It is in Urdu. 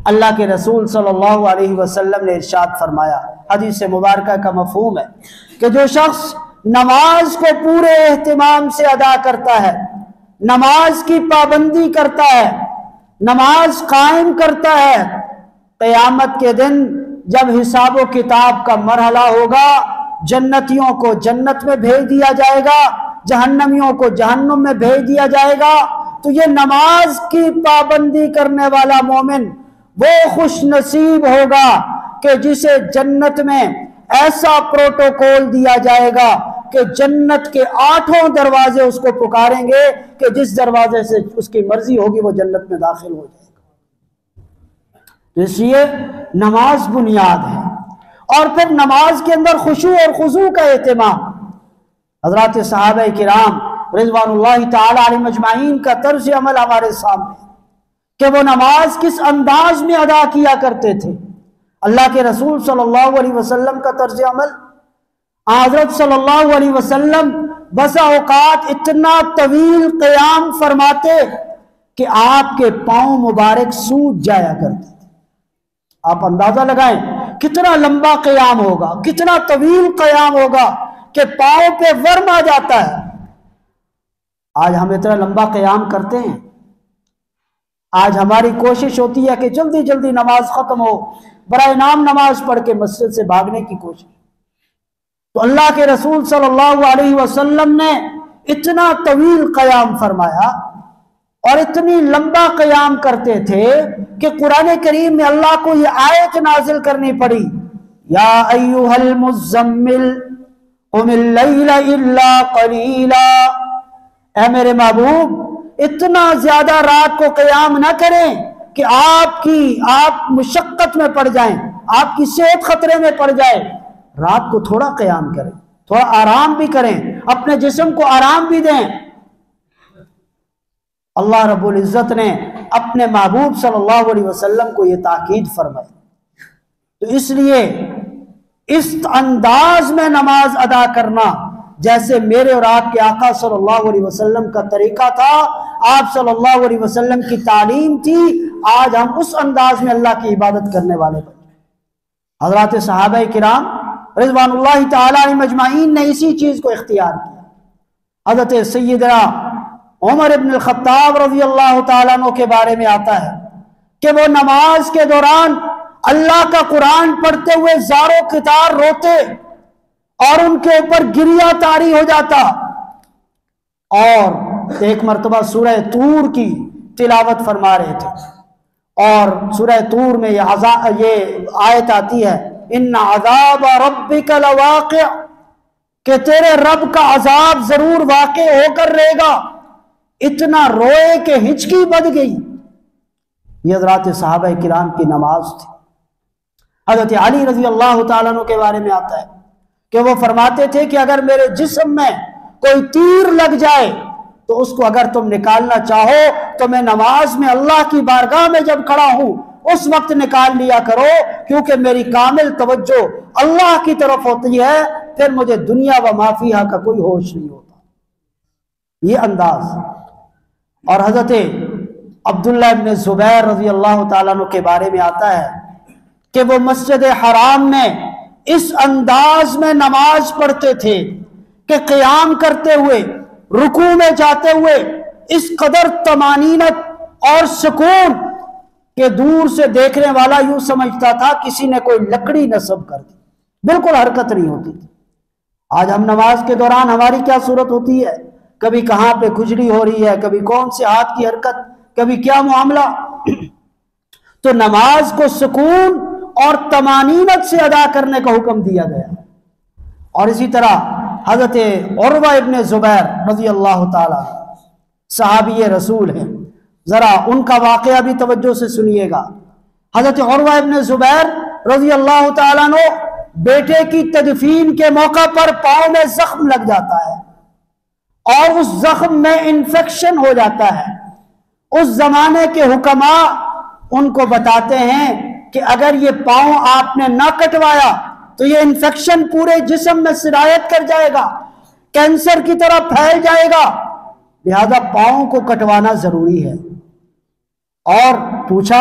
اللہ کے رسول صلی اللہ علیہ وسلم نے ارشاد فرمایا، حدیث مبارکہ کا مفہوم ہے کہ جو شخص نماز کو پورے اہتمام سے ادا کرتا ہے، نماز کی پابندی کرتا ہے، نماز قائم کرتا ہے، قیامت کے دن جب حساب و کتاب کا مرحلہ ہوگا، جنتیوں کو جنت میں بھیج دیا جائے گا، جہنمیوں کو جہنم میں بھیج دیا جائے گا، تو یہ نماز کی پابندی کرنے والا مومن وہ خوش نصیب ہوگا کہ جسے جنت میں ایسا پروٹوکول دیا جائے گا کہ جنت کے 8 دروازے اس کو پکاریں گے کہ جس دروازے سے اس کی مرضی ہوگی وہ جنت میں داخل ہو جائے گا۔ تو اس لیے نماز بنیاد ہے، اور پھر نماز کے اندر خشوع اور خضوع کا اہتمام۔ حضرات صحابہ کرام رضوان اللہ تعالی علیہم اجمعین کا طرز عمل ہمارے سامنے کہ وہ نماز کس انداز میں ادا کیا کرتے تھے۔ اللہ کے رسول صلی اللہ علیہ وسلم کا طرز عمل، حضرت صلی اللہ علیہ وسلم بسا اوقات اتنا طویل قیام فرماتے کہ آپ کے پاؤں مبارک سوج جایا کرتے تھے۔ آپ اندازہ لگائیں کتنا لمبا قیام ہوگا، کتنا طویل قیام ہوگا کہ پاؤں پہ ورم آ جاتا ہے۔ آج ہم اتنا لمبا قیام کرتے ہیں، آج ہماری کوشش ہوتی ہے کہ جلدی جلدی نماز ختم ہو، برائے نام نماز پڑھ کے مسجد سے بھاگنے کی کوشش۔ تو اللہ کے رسول صلی اللہ علیہ وسلم نے اتنا طویل قیام فرمایا اور اتنی لمبا قیام کرتے تھے کہ قرآن کریم میں اللہ کو یہ آیت نازل کرنی پڑی، یا ایھا المزمل قم اللیل الا قلیلا، اے میرے محبوب اتنا زیادہ رات کو قیام نہ کریں کہ آپ مشقت میں پڑ جائیں، آپ کی صحت خطرے میں پڑ جائے۔ رات کو تھوڑا قیام کریں، تھوڑا آرام بھی کریں، اپنے جسم کو آرام بھی دیں۔ اللہ رب العزت نے اپنے محبوب صلی اللہ علیہ وسلم کو یہ تاکید فرمائی۔ تو اس لیے اس انداز میں نماز ادا کرنا جیسے میرے اور آپ کے آقا صلی اللہ علیہ وسلم کا طریقہ تھا، آپ صلی اللہ علیہ وسلم کی تعلیم تھی، آج ہم اس انداز میں اللہ کی عبادت کرنے والے بنے۔ حضرات صحابہ کرام رضوان اللہ تعالی علیہم اجمعین نے اسی چیز کو اختیار کیا۔ حضرت سیدنا عمر ابن الخطاب رضی اللہ تعالیٰ عنہ کے بارے میں آتا ہے کہ وہ نماز کے دوران اللہ کا قرآن پڑھتے ہوئے زار و قطار روتے اور ان کے اوپر گریہ طاری ہو جاتا، اور ایک مرتبہ سورہ طور کی تلاوت فرما رہے تھے، اور سورہ طور میں یہ آیت آتی ہے، ان عذاب ربک لواقع، کہ تیرے رب کا عذاب ضرور واقع ہو کر رہے گا۔ اتنا روئے کہ ہچکی بد گئی۔ یہ حضرات صحابہ کرام کی نماز تھی۔ حضرت علی رضی اللہ تعالیٰ عنہ کے بارے میں آتا ہے کہ وہ فرماتے تھے کہ اگر میرے جسم میں کوئی تیر لگ جائے تو اس کو اگر تم نکالنا چاہو تو میں نماز میں اللہ کی بارگاہ میں جب کھڑا ہوں اس وقت نکال لیا کرو، کیونکہ میری کامل توجہ اللہ کی طرف ہوتی ہے، پھر مجھے دنیا و ما فیہا کا کوئی ہوش نہیں ہوتا۔ یہ انداز۔ اور حضرت عبداللہ ابن زبیر رضی اللہ تعالیٰ عنہ کے بارے میں آتا ہے کہ وہ مسجد حرام میں اس انداز میں نماز پڑھتے تھے کہ قیام کرتے ہوئے، رکوع میں جاتے ہوئے اس قدر طمانینت اور سکون کہ دور سے دیکھنے والا یوں سمجھتا تھا کسی نے کوئی لکڑی نصب کر دی، بالکل حرکت نہیں ہوتی تھی۔ آج ہم نماز کے دوران ہماری کیا صورت ہوتی ہے، کبھی کہاں پہ کھجلی ہو رہی ہے، کبھی کون سے ہاتھ کی حرکت، کبھی کیا معاملہ۔ تو نماز کو سکون اور طمانینت سے ادا کرنے کا حکم دیا گیا۔ اور اسی طرح حضرت عروہ ابن زبیر رضی اللہ تعالیٰ صحابی رسول ہیں، ذرا ان کا واقعہ بھی توجہ سے سنیے گا۔ حضرت عروہ ابن زبیر رضی اللہ تعالیٰ عنہ بیٹے کی تدفین کے موقع پر پاؤں میں زخم لگ جاتا ہے اور اس زخم میں انفیکشن ہو جاتا ہے۔ اس زمانے کے حکماء ان کو بتاتے ہیں کہ اگر یہ پاؤں آپ نے نہ کٹوایا تو یہ انفیکشن پورے جسم میں سرایت کر جائے گا، کینسر کی طرح پھیل جائے گا، لہذا پاؤں کو کٹوانا ضروری ہے۔ اور پوچھا